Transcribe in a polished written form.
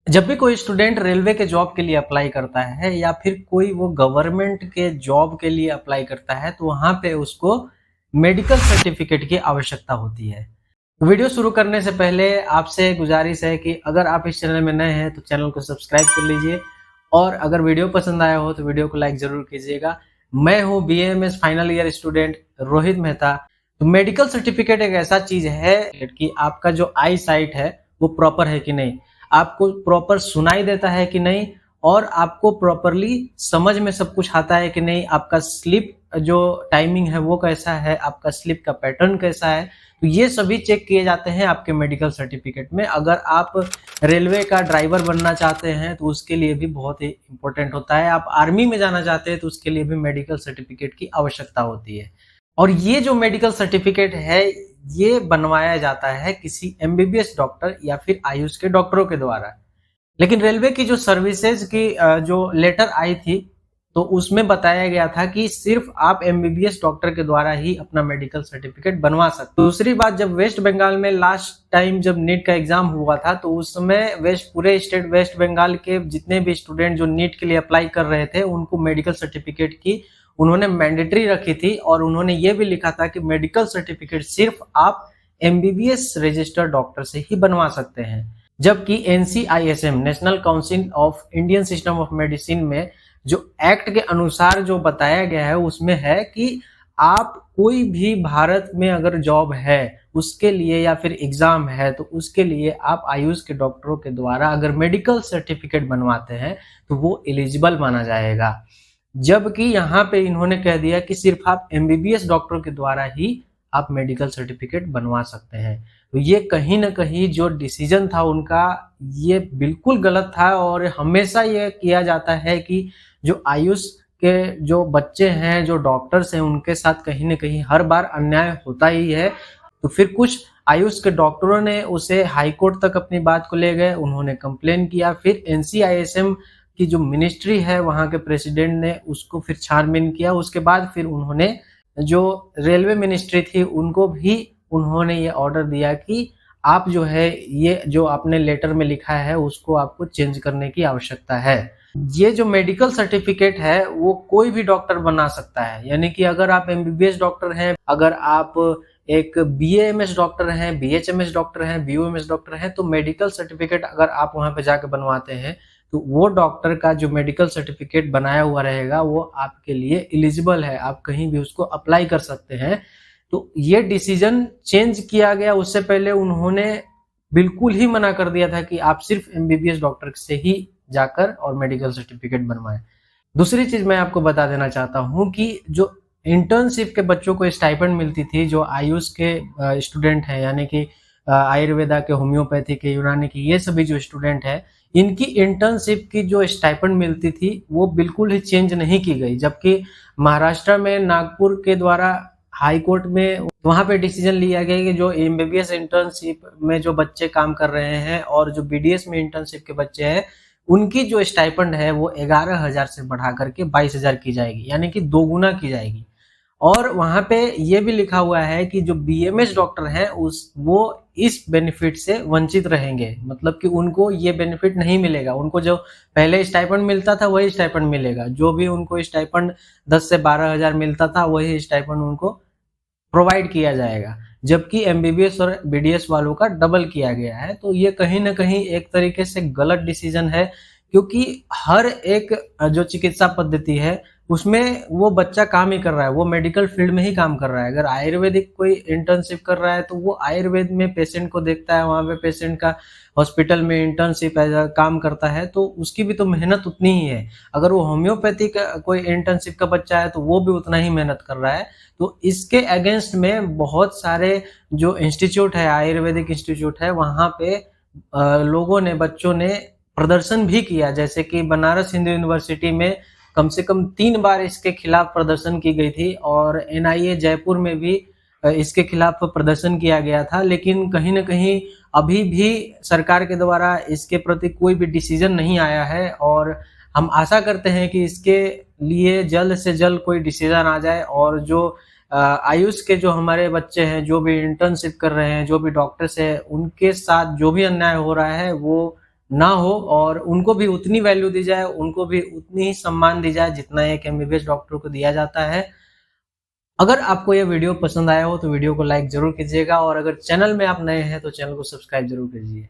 जब भी कोई स्टूडेंट रेलवे के जॉब के लिए अप्लाई करता है या फिर कोई वो गवर्नमेंट के जॉब के लिए अप्लाई करता है तो वहाँ पे उसको मेडिकल सर्टिफिकेट की आवश्यकता होती है। वीडियो शुरू करने से पहले आपसे गुजारिश है कि अगर आप इस चैनल में नए हैं तो चैनल को सब्सक्राइब कर लीजिए और अगर वीडियो पसंद आया हो तो वीडियो को लाइक ज़रूर कीजिएगा। मैं हूँ BAMS final year student Rohit Mehta. तो मेडिकल सर्टिफिकेट एक ऐसा चीज़ है कि आपका जो आई साइट है वो प्रॉपर है कि नहीं, आपको प्रॉपर सुनाई देता है कि नहीं और आपको प्रॉपरली समझ में सब कुछ आता है कि नहीं, आपका स्लिप जो टाइमिंग है वो कैसा है, आपका स्लिप का पैटर्न कैसा है। तो ये सभी चेक किए जाते हैं आपके मेडिकल सर्टिफिकेट में। अगर आप रेलवे का ड्राइवर बनना चाहते हैं तो उसके लिए भी बहुत ही इंपॉर्टेंट होता है। आप आर्मी में जाना चाहते हैं तो उसके लिए भी मेडिकल सर्टिफिकेट की आवश्यकता होती है। और ये जो मेडिकल सर्टिफिकेट है ये बनवाया जाता है किसी एमबीबीएस डॉक्टर या फिर आयुष के डॉक्टरों के द्वारा। लेकिन रेलवे की जो सर्विसेज की जो लेटर आई थी तो उसमें बताया गया था कि सिर्फ आप एमबीबीएस डॉक्टर के द्वारा ही अपना मेडिकल सर्टिफिकेट बनवा सकते हो। दूसरी बात, जब वेस्ट बंगाल में लास्ट टाइम जब नीट का एग्जाम हुआ था तो उस समय पूरे स्टेट वेस्ट बंगाल के जितने भी स्टूडेंट जो नीट के लिए अप्लाई कर रहे थे उनको मेडिकल सर्टिफिकेट की उन्होंने मैंडेटरी रखी थी और उन्होंने ये भी लिखा था कि मेडिकल सर्टिफिकेट सिर्फ आप एमबीबीएस रजिस्टर्ड डॉक्टर से ही बनवा सकते हैं। जबकि NCISM national council of Indian system of medicine में जो एक्ट के अनुसार जो बताया गया है उसमें है कि आप कोई भी भारत में अगर जॉब है उसके लिए या फिर एग्जाम है तो उसके लिए आप आयुष के डॉक्टरों के द्वारा अगर मेडिकल सर्टिफिकेट बनवाते हैं तो वो एलिजिबल माना जाएगा। जबकि यहाँ पे इन्होंने कह दिया कि सिर्फ आप एमबीबीएस डॉक्टर के द्वारा ही आप मेडिकल सर्टिफिकेट बनवा सकते हैं। तो ये कहीं ना कहीं जो डिसीजन था उनका ये बिल्कुल गलत था और हमेशा ये किया जाता है कि जो आयुष के जो बच्चे हैं जो डॉक्टर्स हैं उनके साथ कहीं ना कहीं हर बार अन्याय होता ही है। तो फिर कुछ आयुष के डॉक्टरों ने उसे हाई कोर्ट तक अपनी बात को ले गए, उन्होंने कंप्लेन किया, फिर एनसीआईएसएम की जो मिनिस्ट्री है वहां के प्रेसिडेंट ने उसको फिर छानबीन किया। उसके बाद फिर उन्होंने जो रेलवे मिनिस्ट्री थी उनको भी उन्होंने ये ऑर्डर दिया कि आप जो है ये जो आपने लेटर में लिखा है उसको आपको चेंज करने की आवश्यकता है। ये जो मेडिकल सर्टिफिकेट है वो कोई भी डॉक्टर बना सकता है, यानी कि अगर आप एमबीबीएस डॉक्टर हैं, अगर आप एक बीएएमएस डॉक्टर हैं, बीएचएमएस डॉक्टर हैं, बीओएमएस डॉक्टर हैं, तो मेडिकल सर्टिफिकेट अगर आप वहां पे जाकर बनवाते हैं तो वो डॉक्टर का जो मेडिकल सर्टिफिकेट बनाया हुआ रहेगा वो आपके लिए एलिजिबल है, आप कहीं भी उसको अप्लाई कर सकते हैं। तो ये डिसीजन चेंज किया गया, उससे पहले उन्होंने बिल्कुल ही मना कर दिया था कि आप सिर्फ एमबीबीएस डॉक्टर से ही जाकर और मेडिकल सर्टिफिकेट बनवाएं। दूसरी चीज मैं आपको बता देना चाहता हूं कि जो इंटर्नशिप के बच्चों को स्टाइपेंड मिलती थी, जो आयुष के स्टूडेंट हैं यानी कि आयुर्वेदा के, होम्योपैथी के, यूनानी की, ये सभी जो स्टूडेंट हैं इनकी इंटर्नशिप की जो स्टाइपेंड मिलती थी वो बिल्कुल ही चेंज नहीं की गई। जबकि महाराष्ट्र में नागपुर के द्वारा हाई कोर्ट में वहां पे डिसीजन लिया गया कि जो एमबीबीएस इंटर्नशिप में जो बच्चे काम कर रहे हैं और जो बीडीएस में इंटर्नशिप के बच्चे हैं उनकी जो स्टाइपेंड है वो 11,000 से बढ़ा करके 22,000 की जाएगी, यानी कि 2 गुना की जाएगी। और वहां पे ये भी लिखा हुआ है कि जो बीएमएस डॉक्टर हैं उस वो इस बेनिफिट से वंचित रहेंगे, मतलब कि उनको ये बेनिफिट नहीं मिलेगा। उनको जो पहले स्टाइपेंड मिलता था वही स्टाइपेंड मिलेगा, जो भी उनको स्टाइपेंड 10 से 12,000 मिलता था वही स्टाइपेंड उनको प्रोवाइड किया जाएगा। जबकि एमबीबीएस और बीडीएस वालों का डबल किया गया है। तो ये कहीं ना कहीं एक तरीके से गलत डिसीजन है, क्योंकि हर एक जो चिकित्सा पद्धति है उसमें वो बच्चा काम ही कर रहा है, वो मेडिकल फील्ड में ही काम कर रहा है। अगर आयुर्वेदिक कोई इंटर्नशिप कर रहा है तो वो आयुर्वेद में पेशेंट को देखता है, वहां पे पेशेंट का हॉस्पिटल में इंटर्नशिप एज काम करता है तो उसकी भी तो मेहनत उतनी ही है। अगर वो होम्योपैथी का कोई इंटर्नशिप का बच्चा है तो वो भी उतना ही मेहनत कर रहा है। तो इसके अगेंस्ट में बहुत सारे जो इंस्टीट्यूट है, आयुर्वेदिक इंस्टीट्यूट है, वहां पे लोगों ने, बच्चों ने प्रदर्शन भी किया। जैसे कि बनारस हिंदू यूनिवर्सिटी में कम से कम 3 बार इसके खिलाफ प्रदर्शन की गई थी और एनआईए जयपुर में भी इसके खिलाफ प्रदर्शन किया गया था। लेकिन कहीं ना कहीं अभी भी सरकार के द्वारा इसके प्रति कोई भी डिसीजन नहीं आया है और हम आशा करते हैं कि इसके लिए जल्द से जल्द कोई डिसीजन आ जाए और जो आयुष के जो हमारे बच्चे हैं, जो भी इंटर्नशिप कर रहे हैं, जो भी डॉक्टर्स हैं, उनके साथ जो भी अन्याय हो रहा है वो ना हो और उनको भी उतनी वैल्यू दी जाए, उनको भी उतनी ही सम्मान दी जाए जितना एक एमबीबीएस डॉक्टर को दिया जाता है। अगर आपको ये वीडियो पसंद आया हो तो वीडियो को लाइक जरूर कीजिएगा और अगर चैनल में आप नए हैं तो चैनल को सब्सक्राइब जरूर कीजिए।